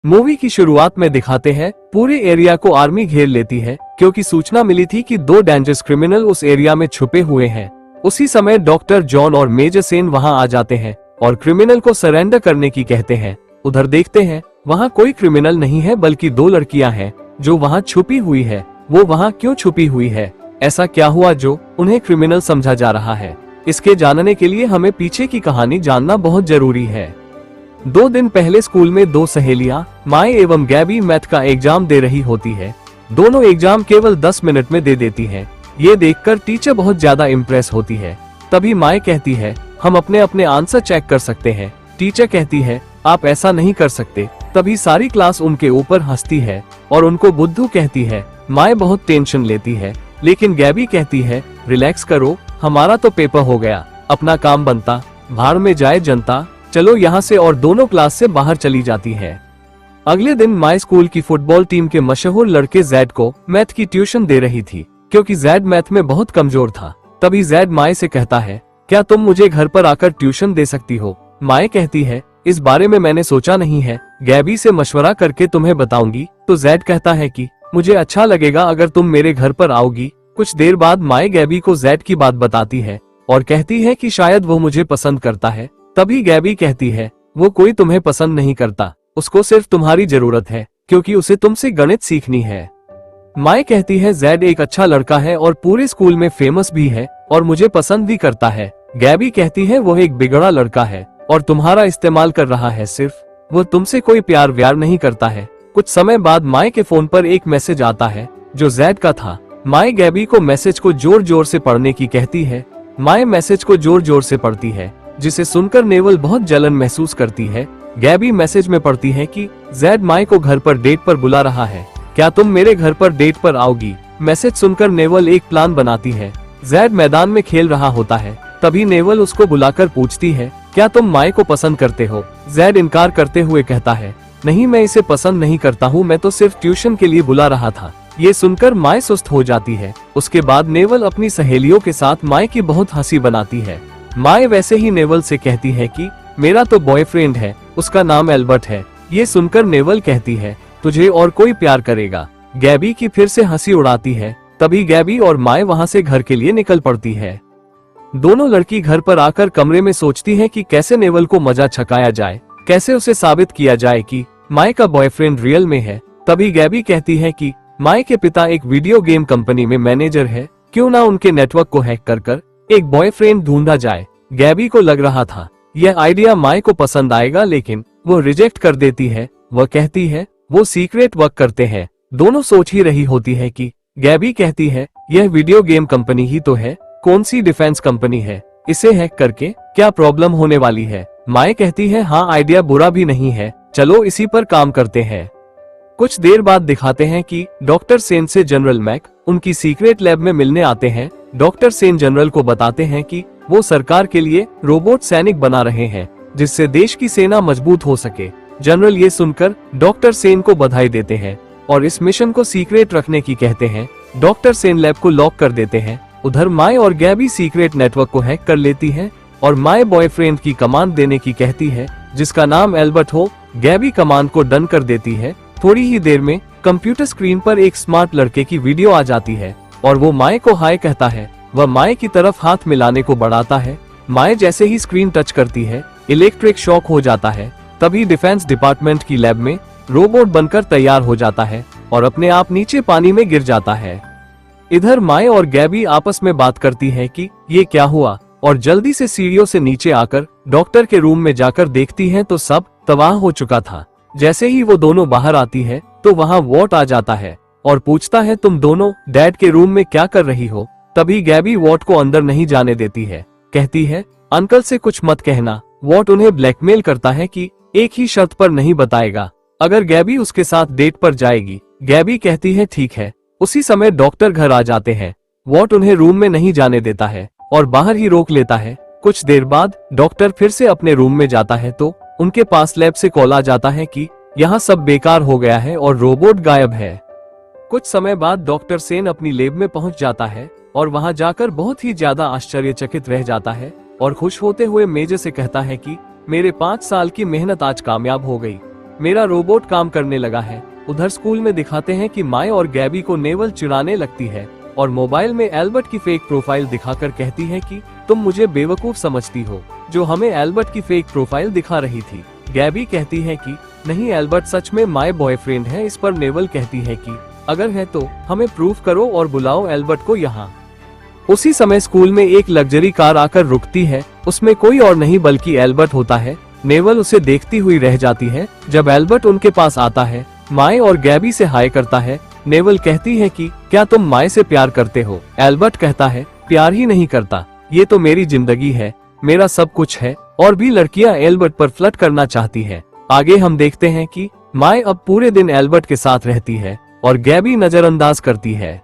Movie की शुरुआत में दिखाते हैं पूरे एरिया को आर्मी घेर लेती है क्योंकि सूचना मिली थी कि 2 डेंजरस क्रिमिनल उस एरिया में छुपे हुए हैं। उसी समय डॉक्टर जॉन और मेजर सेन वहां आ जाते हैं और क्रिमिनल को सरेंडर करने की कहते हैं। उधर देखते हैं वहां कोई क्रिमिनल नहीं है बल्कि 2 लड़कियां हैं जो वहां छुपी हुई है। वो वहां क्यों छुपी हुई है, ऐसा क्या हुआ जो उन्हें क्रिमिनल समझा जा रहा है, इसके जानने के लिए हमें पीछे की कहानी जानना बहुत जरूरी है। 2 दिन पहले स्कूल में 2 सहेलियां माई एवं गैबी मैथ का एग्जाम दे रही होती है। दोनों एग्जाम केवल 10 मिनट में दे देती हैं। ये देखकर टीचर बहुत ज्यादा इम्प्रेस होती है। तभी माई कहती है हम अपने अपने आंसर चेक कर सकते हैं। टीचर कहती है आप ऐसा नहीं कर सकते। तभी सारी क्लास उनके ऊपर हंसती है और उनको बुद्धू कहती है। माई बहुत टेंशन लेती है लेकिन गैबी कहती है रिलैक्स करो, हमारा तो पेपर हो गया, अपना काम बनता, भाड़ में जाए जनता, चलो यहाँ से, और दोनों क्लास से बाहर चली जाती है। अगले दिन माई स्कूल की फुटबॉल टीम के मशहूर लड़के जैड को मैथ की ट्यूशन दे रही थी क्योंकि जैड मैथ में बहुत कमजोर था। तभी जैड माई से कहता है क्या तुम मुझे घर पर आकर ट्यूशन दे सकती हो। माई कहती है इस बारे में मैंने सोचा नहीं है, गैबी से मशवरा करके तुम्हें बताऊंगी। तो जैड कहता है कि मुझे अच्छा लगेगा अगर तुम मेरे घर पर आओगी। कुछ देर बाद माई गैबी को जैड की बात बताती है और कहती है कि शायद वो मुझे पसंद करता है। तभी गैबी कहती है वो कोई तुम्हें पसंद नहीं करता, उसको सिर्फ तुम्हारी जरूरत है क्योंकि उसे तुमसे गणित सीखनी है। माई कहती है जैड एक अच्छा लड़का है और पूरे स्कूल में फेमस भी है और मुझे पसंद भी करता है। गैबी कहती है वो एक बिगड़ा लड़का है और तुम्हारा इस्तेमाल कर रहा है, सिर्फ वो तुमसे कोई प्यार व्यार नहीं करता है। कुछ समय बाद माई के फोन पर एक मैसेज आता है जो जैड का था। माई गैबी को मैसेज को जोर जोर से पढ़ने की कहती है। माई मैसेज को जोर जोर से पढ़ती है जिसे सुनकर नेवल बहुत जलन महसूस करती है। गैबी मैसेज में पढ़ती है कि जैड माई को घर पर डेट पर बुला रहा है, क्या तुम मेरे घर पर डेट पर आओगी। मैसेज सुनकर नेवल एक प्लान बनाती है। जैड मैदान में खेल रहा होता है। तभी नेवल उसको बुलाकर पूछती है क्या तुम माई को पसंद करते हो। जैड इनकार करते हुए कहता है नहीं, मैं इसे पसंद नहीं करता हूँ, मैं तो सिर्फ ट्यूशन के लिए बुला रहा था। ये सुनकर माई सुस्त हो जाती है। उसके बाद नेवल अपनी सहेलियों के साथ माई की बहुत हंसी बनाती है। माई वैसे ही नेवल से कहती है कि मेरा तो बॉयफ्रेंड है, उसका नाम एल्बर्ट है। ये सुनकर नेवल कहती है तुझे और कोई प्यार करेगा। गैबी की फिर से हंसी उड़ाती है। तभी गैबी और माई वहाँ से घर के लिए निकल पड़ती है। दोनों लड़की घर पर आकर कमरे में सोचती है कि कैसे नेवल को मजा छकाया जाए, कैसे उसे साबित किया जाए कि माई का बॉयफ्रेंड रियल में है। तभी गैबी कहती है कि माई के पिता एक वीडियो गेम कंपनी में मैनेजर है, क्यों ना उनके नेटवर्क को हैक कर एक बॉयफ्रेंड ढूंढा जाए। गैबी को लग रहा था यह आइडिया माई को पसंद आएगा लेकिन वो रिजेक्ट कर देती है। वह कहती है वो सीक्रेट वर्क करते हैं। दोनों सोच ही रही होती है कि गैबी कहती है यह वीडियो गेम कंपनी ही तो है, कौन सी डिफेंस कंपनी है, इसे हैक करके क्या प्रॉब्लम होने वाली है। माई कहती है हाँ आइडिया बुरा भी नहीं है, चलो इसी पर काम करते हैं। कुछ देर बाद दिखाते हैं कि डॉक्टर सेन से जनरल मैक उनकी सीक्रेट लैब में मिलने आते हैं। डॉक्टर सेन जनरल को बताते हैं कि वो सरकार के लिए रोबोट सैनिक बना रहे हैं जिससे देश की सेना मजबूत हो सके। जनरल ये सुनकर डॉक्टर सेन को बधाई देते हैं और इस मिशन को सीक्रेट रखने की कहते हैं। डॉक्टर सेन लैब को लॉक कर देते हैं। उधर माई और गैबी सीक्रेट नेटवर्क को हैक कर लेती है और माई बॉयफ्रेंड की कमांड देने की कहती है जिसका नाम एल्बर्ट हो। गैबी कमांड को डन कर देती है। थोड़ी ही देर में कंप्यूटर स्क्रीन पर एक स्मार्ट लड़के की वीडियो आ जाती है और वो माई को हाय कहता है। वह माई की तरफ हाथ मिलाने को बढ़ाता है। माई जैसे ही स्क्रीन टच करती है इलेक्ट्रिक शॉक हो जाता है। तभी डिफेंस डिपार्टमेंट की लैब में रोबोट बनकर तैयार हो जाता है और अपने आप नीचे पानी में गिर जाता है। इधर माई और गैबी आपस में बात करती है कि ये क्या हुआ और जल्दी से सीढ़ियों से नीचे आकर डॉक्टर के रूम में जाकर देखती है तो सब तबाह हो चुका था। जैसे ही वो दोनों बाहर आती है तो वहाँ वॉट आ जाता है और पूछता है तुम दोनों डैड के रूम में क्या कर रही हो। तभी गैबी वॉट को अंदर नहीं जाने देती है, कहती है अंकल से कुछ मत कहना। वॉट उन्हें ब्लैकमेल करता है कि एक ही शर्त पर नहीं बताएगा, अगर गैबी उसके साथ डेट पर जाएगी। गैबी कहती है ठीक है। उसी समय डॉक्टर घर आ जाते हैं। वॉट उन्हें रूम में नहीं जाने देता है और बाहर ही रोक लेता है। कुछ देर बाद डॉक्टर फिर से अपने रूम में जाता है तो उनके पास लैब से कॉल आ जाता है कि यहाँ सब बेकार हो गया है और रोबोट गायब है। कुछ समय बाद डॉक्टर सेन अपनी लैब में पहुंच जाता है और वहां जाकर बहुत ही ज्यादा आश्चर्यचकित रह जाता है और खुश होते हुए मेजर से कहता है कि मेरे 5 साल की मेहनत आज कामयाब हो गई। मेरा रोबोट काम करने लगा है। उधर स्कूल में दिखाते हैं कि माय और गैबी को नेवल चिढ़ाने लगती है और मोबाइल में एल्बर्ट की फेक प्रोफाइल दिखाकर कहती है कि तुम मुझे बेवकूफ समझती हो, जो हमें एल्बर्ट की फेक प्रोफाइल दिखा रही थी। गैबी कहती है कि नहीं, एल्बर्ट सच में माय बॉयफ्रेंड है। इस पर नेवल कहती है कि अगर है तो हमें प्रूफ करो और बुलाओ एल्बर्ट को यहाँ। उसी समय स्कूल में एक लग्जरी कार आकर रुकती है। उसमें कोई और नहीं बल्कि एल्बर्ट होता है। नेवल उसे देखती हुई रह जाती है। जब एल्बर्ट उनके पास आता है, माय और गैबी से हाय करता है। नेवल कहती है कि क्या तुम माय से प्यार करते हो? एल्बर्ट कहता है प्यार ही नहीं करता, ये तो मेरी जिंदगी है, मेरा सब कुछ है। और भी लड़कियां एल्बर्ट पर फ्लर्ट करना चाहती हैं। आगे हम देखते हैं कि माय अब पूरे दिन एल्बर्ट के साथ रहती है और गैबी नजरअंदाज करती है।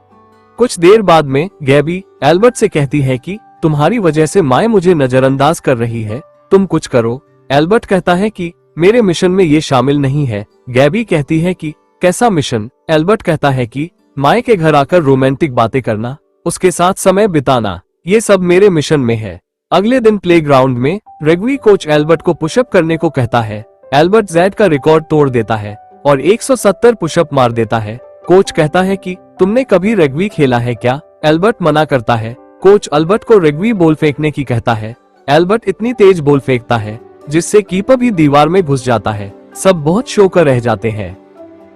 कुछ देर बाद में गैबी एल्बर्ट से कहती है कि तुम्हारी वजह से माय मुझे नजरअंदाज कर रही है, तुम कुछ करो। एल्बर्ट कहता है कि मेरे मिशन में ये शामिल नहीं है। गैबी कहती है कि कैसा मिशन? एल्बर्ट कहता है कि माय के घर आकर रोमांटिक बातें करना, उसके साथ समय बिताना, ये सब मेरे मिशन में है। अगले दिन प्लेग्राउंड में रेग्वी कोच एल्बर्ट को पुशअप करने को कहता है। एल्बर्ट जेड का रिकॉर्ड तोड़ देता है और 170 पुशअप मार देता है। कोच कहता है कि तुमने कभी रेग्वी खेला है क्या? एल्बर्ट मना करता है। कोच एल्बर्ट को रेग्वी बॉल फेंकने की कहता है। एल्बर्ट इतनी तेज बॉल फेंकता है जिससे कीपर भी दीवार में घुस जाता है। सब बहुत शौक रह जाते हैं।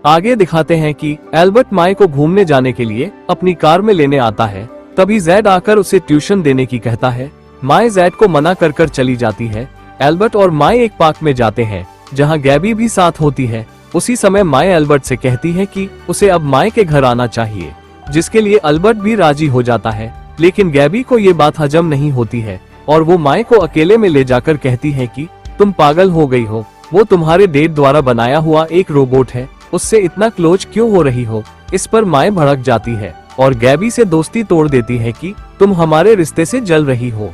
आगे दिखाते हैं कि एल्बर्ट माय को घूमने जाने के लिए अपनी कार में लेने आता है। तभी जेड आकर उसे ट्यूशन देने की कहता है। माय जेड को मना कर चली जाती है। एल्बर्ट और माय एक पार्क में जाते हैं जहां गैबी भी साथ होती है। उसी समय माय एल्बर्ट से कहती है कि उसे अब माय के घर आना चाहिए, जिसके लिए एल्बर्ट भी राजी हो जाता है। लेकिन गैबी को ये बात हजम नहीं होती है और वो माय को अकेले में ले जाकर कहती है कि तुम पागल हो गई हो, वो तुम्हारे डेड द्वारा बनाया हुआ एक रोबोट है, उससे इतना क्लोज क्यों हो रही हो? इस पर माय भड़क जाती है और गैबी से दोस्ती तोड़ देती है कि तुम हमारे रिश्ते से जल रही हो।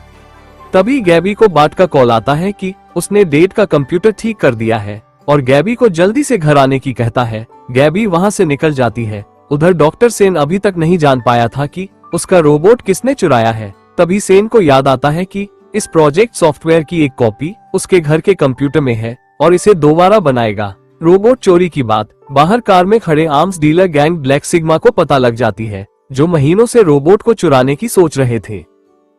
तभी गैबी को बार्ट का कॉल आता है कि उसने डेड का कंप्यूटर ठीक कर दिया है और गैबी को जल्दी से घर आने की कहता है। गैबी वहां से निकल जाती है। उधर डॉक्टर सेन अभी तक नहीं जान पाया था कि उसका रोबोट किसने चुराया है। तभी सेन को याद आता है कि इस प्रोजेक्ट सॉफ्टवेयर की एक कॉपी उसके घर के कंप्यूटर में है और इसे दोबारा बनाएगा। रोबोट चोरी की बात बाहर कार में खड़े arms dealer gang black sigma को पता लग जाती है, जो महीनों से रोबोट को चुराने की सोच रहे थे।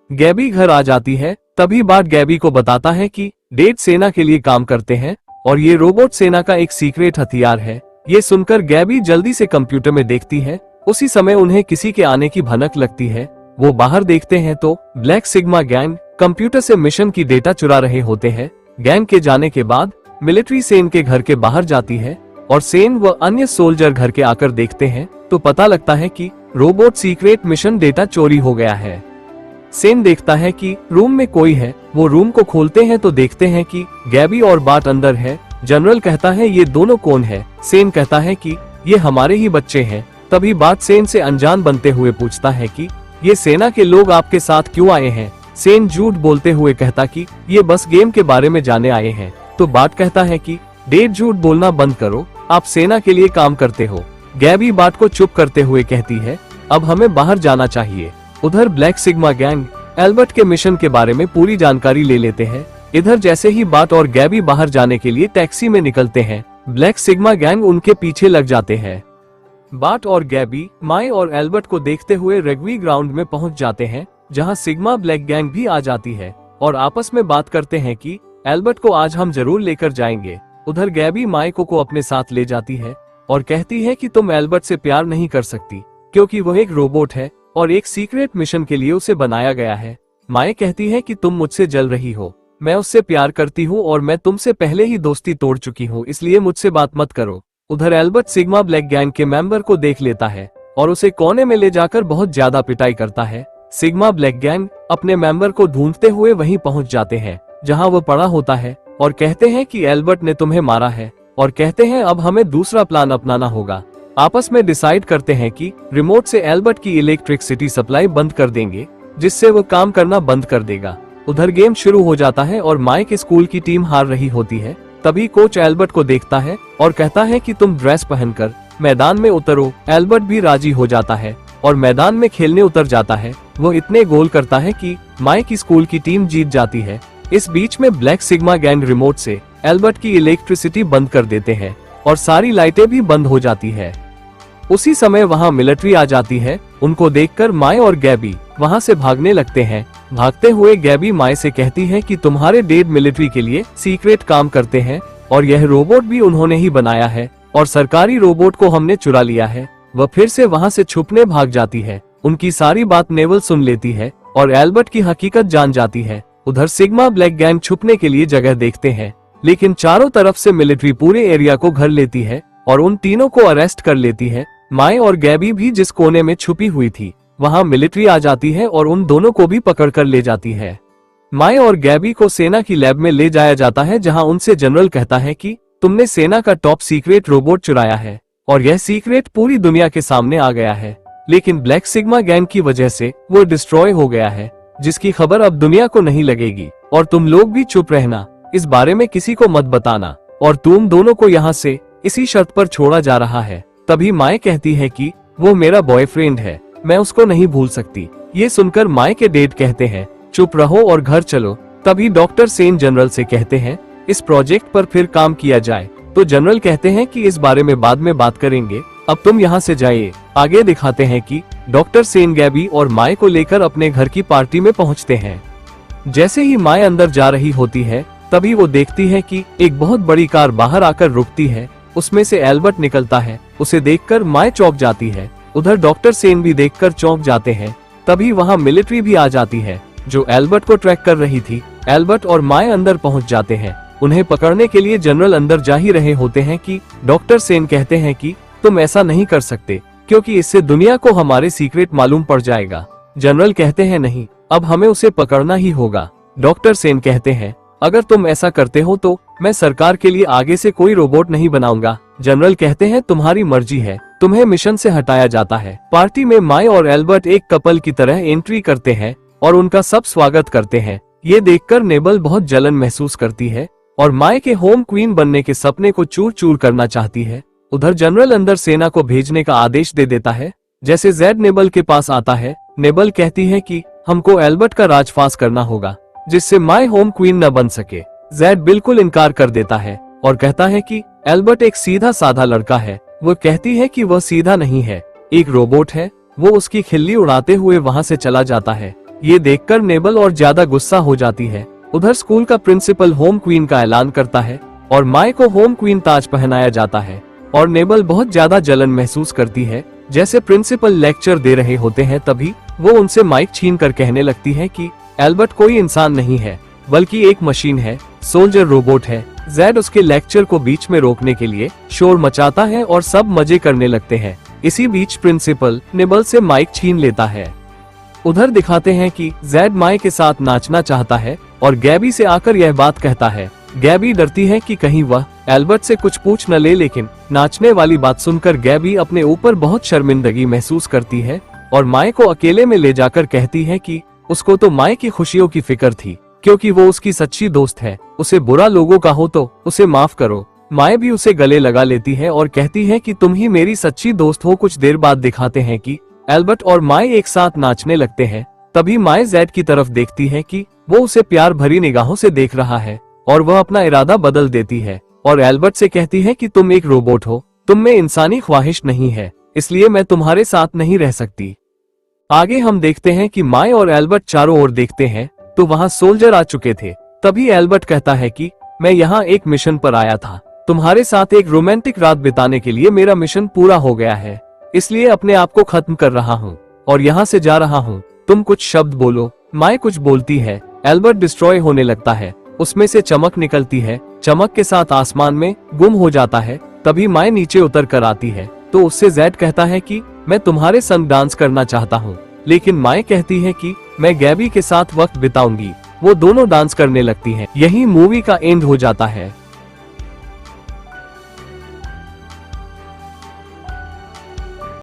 गैबी घर आ जाती है। तभी बार्ट गैबी को बताता है कि डेड सेना के लिए काम करते हैं और ये रोबोट सेना का एक सीक्रेट हथियार है। ये सुनकर गैबी जल्दी से कंप्यूटर में देखती है। उसी समय उन्हें किसी के आने की भनक लगती है। वो बाहर देखते हैं तो ब्लैक सिग्मा गैंग कंप्यूटर से मिशन की डेटा चुरा रहे होते हैं। गैंग के जाने के बाद मिलिट्री सेन के घर के बाहर जाती है और सेन व अन्य सोल्जर घर के आकर देखते हैं तो पता लगता है कि रोबोट सीक्रेट मिशन डेटा चोरी हो गया है। सेन देखता है कि रूम में कोई है। वो रूम को खोलते हैं तो देखते हैं कि गैबी और बार्ट अंदर है। जनरल कहता है ये दोनों कौन है? सेन कहता है कि ये हमारे ही बच्चे हैं। तभी बार्ट सेन से अनजान बनते हुए पूछता है कि ये सेना के लोग आपके साथ क्यों आए हैं? सेन झूठ बोलते हुए कहता कि ये बस गेम के बारे में जानने आए हैं। तो बार्ट कहता है कि डेड झूठ बोलना बंद करो, आप सेना के लिए काम करते हो। गैबी बार्ट को चुप करते हुए कहती है अब हमें बाहर जाना चाहिए। उधर ब्लैक सिग्मा गैंग एल्बर्ट के मिशन के बारे में पूरी जानकारी ले लेते हैं। इधर जैसे ही बार्ट और गैबी बाहर जाने के लिए टैक्सी में निकलते हैं, ब्लैक सिग्मा गैंग उनके पीछे लग जाते हैं। बार्ट और गैबी माय और एल्बर्ट को देखते हुए रेग्वी ग्राउंड में पहुंच जाते हैं, जहां सिग्मा ब्लैक गैंग भी आ जाती है और आपस में बात करते हैं कि एल्बर्ट को आज हम जरूर लेकर जाएंगे। उधर गैबी माय को अपने साथ ले जाती है और कहती है कि तुम एल्बर्ट से प्यार नहीं कर सकती क्योंकि वह एक रोबोट है और एक सीक्रेट मिशन के लिए उसे बनाया गया है। माय कहती है कि तुम मुझसे जल रही हो, मैं उससे प्यार करती हूँ और मैं तुमसे पहले ही दोस्ती तोड़ चुकी हूँ, इसलिए मुझसे बात मत करो। उधर एल्बर्ट सिग्मा ब्लैक गैंग के मेंबर को देख लेता है और उसे कोने में ले जाकर बहुत ज्यादा पिटाई करता है। सिग्मा ब्लैक गैंग अपने मेंबर को ढूंढते हुए वहीं पहुंच जाते हैं जहां वो पड़ा होता है और कहते हैं कि एल्बर्ट ने तुम्हें मारा है और कहते हैं अब हमें दूसरा प्लान अपनाना होगा। आपस में डिसाइड करते हैं कि रिमोट से एल्बर्ट की इलेक्ट्रिसिटी सप्लाई बंद कर देंगे, जिससे वो काम करना बंद कर देगा। उधर गेम शुरू हो जाता है और माय के स्कूल की टीम हार रही होती है। तभी कोच एल्बर्ट को देखता है और कहता है कि तुम ड्रेस पहनकर मैदान में उतरो। एल्बर्ट भी राजी हो जाता है और मैदान में खेलने उतर जाता है। वो इतने गोल करता है कि माय की स्कूल की टीम जीत जाती है। इस बीच में ब्लैक सिग्मा गैंग रिमोट से एल्बर्ट की इलेक्ट्रिसिटी बंद कर देते हैं और सारी लाइटें भी बंद हो जाती है। उसी समय वहां मिलिट्री आ जाती है। उनको देखकर माय और गैबी वहां से भागने लगते हैं। भागते हुए गैबी माय से कहती है कि तुम्हारे डैड मिलिट्री के लिए सीक्रेट काम करते हैं और यह रोबोट भी उन्होंने ही बनाया है और सरकारी रोबोट को हमने चुरा लिया है। वह फिर से वहां से छुपने भाग जाती है। उनकी सारी बात नेवल सुन लेती है और एल्बर्ट की हकीकत जान जाती है। उधर सिग्मा ब्लैक गैंग छुपने के लिए जगह देखते हैं, लेकिन चारों तरफ से मिलिट्री पूरे एरिया को घर लेती है और उन तीनों को अरेस्ट कर लेती है। माय और गैबी भी जिस कोने में छुपी हुई थी वहां मिलिट्री आ जाती है और उन दोनों को भी पकड़ कर ले जाती है। माय और गैबी को सेना की लैब में ले जाया जाता है, जहां उनसे जनरल कहता है कि तुमने सेना का टॉप सीक्रेट रोबोट चुराया है और यह सीक्रेट पूरी दुनिया के सामने आ गया है, लेकिन ब्लैक सिग्मा गैंग की वजह से वो डिस्ट्रॉय हो गया है, जिसकी खबर अब दुनिया को नहीं लगेगी और तुम लोग भी चुप रहना, इस बारे में किसी को मत बताना और तुम दोनों को यहाँ से इसी शर्त पर छोड़ा जा रहा है। तभी माय कहती है कि वो मेरा बॉयफ्रेंड है, मैं उसको नहीं भूल सकती। ये सुनकर माय के डैड कहते हैं चुप रहो और घर चलो। तभी डॉक्टर सेन जनरल से कहते हैं इस प्रोजेक्ट पर फिर काम किया जाए, तो जनरल कहते हैं कि इस बारे में बाद में बात करेंगे, अब तुम यहाँ से जाइए। आगे दिखाते हैं कि डॉक्टर सेन गैबी और माय को लेकर अपने घर की पार्टी में पहुँचते हैं। जैसे ही माय अंदर जा रही होती है तभी वो देखती है कि एक बहुत बड़ी कार बाहर आकर रुकती है। उसमें से एल्बर्ट निकलता है। उसे देखकर माय चौंक जाती है। उधर डॉक्टर सेन भी देखकर चौंक जाते हैं। तभी वहां मिलिट्री भी आ जाती है जो एल्बर्ट को ट्रैक कर रही थी। एल्बर्ट और माय अंदर पहुंच जाते हैं। उन्हें पकड़ने के लिए जनरल अंदर जा ही रहे होते हैं कि डॉक्टर सेन कहते हैं कि तुम ऐसा नहीं कर सकते, क्योंकि इससे दुनिया को हमारे सीक्रेट मालूम पड़ जाएगा। जनरल कहते हैं नहीं, अब हमें उसे पकड़ना ही होगा। डॉक्टर सेन कहते हैं अगर तुम ऐसा करते हो तो मैं सरकार के लिए आगे से कोई रोबोट नहीं बनाऊंगा। जनरल कहते हैं तुम्हारी मर्जी है, तुम्हें मिशन से हटाया जाता है। पार्टी में माय और एल्बर्ट एक कपल की तरह एंट्री करते हैं और उनका सब स्वागत करते हैं। ये देखकर नेबल बहुत जलन महसूस करती है और माय के होम क्वीन बनने के सपने को चूर चूर करना चाहती है। उधर जनरल अंदर सेना को भेजने का आदेश दे देता है। जैसे जेड नेबल के पास आता है, नेबल कहती है कि हमको एल्बर्ट का राजफास करना होगा जिससे माय होम क्वीन न बन सके। जेड बिल्कुल इनकार कर देता है और कहता है कि एल्बर्ट एक सीधा साधा लड़का है। वो कहती है कि वह सीधा नहीं है, एक रोबोट है। वो उसकी खिल्ली उड़ाते हुए वहां से चला जाता है। ये देखकर नेबल और ज्यादा गुस्सा हो जाती है। उधर स्कूल का प्रिंसिपल होम क्वीन का ऐलान करता है और माय को होम क्वीन ताज पहनाया जाता है और नेबल बहुत ज्यादा जलन महसूस करती है। जैसे प्रिंसिपल लेक्चर दे रहे होते हैं तभी वो उनसे माइक छीन कर कहने लगती है कि एल्बर्ट कोई इंसान नहीं है बल्कि एक मशीन है, सोल्जर रोबोट है। जेड उसके लेक्चर को बीच में रोकने के लिए शोर मचाता है और सब मजे करने लगते हैं। इसी बीच प्रिंसिपल नेबल से माइक छीन लेता है। उधर दिखाते हैं कि जेड माय के साथ नाचना चाहता है और गैबी से आकर यह बात कहता है। गैबी डरती है कि कहीं वह एल्बर्ट से कुछ पूछ न ले, लेकिन नाचने वाली बात सुनकर गैबी अपने ऊपर बहुत शर्मिंदगी महसूस करती है और माय को अकेले में ले जाकर कहती है कि उसको तो माय की खुशियों की फिक्र थी, क्योंकि वो उसकी सच्ची दोस्त है। उसे बुरा लोगों का हो तो उसे माफ करो। माय भी उसे गले लगा लेती है और कहती है कि तुम ही मेरी सच्ची दोस्त हो। कुछ देर बाद दिखाते हैं कि एल्बर्ट और माय एक साथ नाचने लगते हैं। तभी माय जेड की तरफ देखती है कि वो उसे प्यार भरी निगाहों से देख रहा है और वह अपना इरादा बदल देती है और एल्बर्ट से कहती है कि तुम एक रोबोट हो, तुम में इंसानी ख्वाहिश नहीं है, इसलिए मैं तुम्हारे साथ नहीं रह सकती। आगे हम देखते हैं कि माय और एल्बर्ट चारों ओर देखते हैं तो वहां सोल्जर आ चुके थे। तभी एल्बर्ट कहता है कि मैं यहाँ एक मिशन पर आया था, तुम्हारे साथ एक रोमांटिक रात बिताने के लिए मेरा मिशन पूरा हो गया है, इसलिए अपने आप को खत्म कर रहा हूँ और यहाँ से जा रहा हूँ। तुम कुछ शब्द बोलो। माय कुछ बोलती है। एल्बर्ट डिस्ट्रॉय होने लगता है, उसमें से चमक निकलती है। चमक के साथ आसमान में गुम हो जाता है। तभी माय नीचे उतर कर आती है तो उससे जेड कहता है कि मैं तुम्हारे संग डांस करना चाहता हूँ, लेकिन माय कहती है कि मैं गैबी के साथ वक्त बिताऊंगी। वो दोनों डांस करने लगती हैं। यही मूवी का एंड हो जाता है।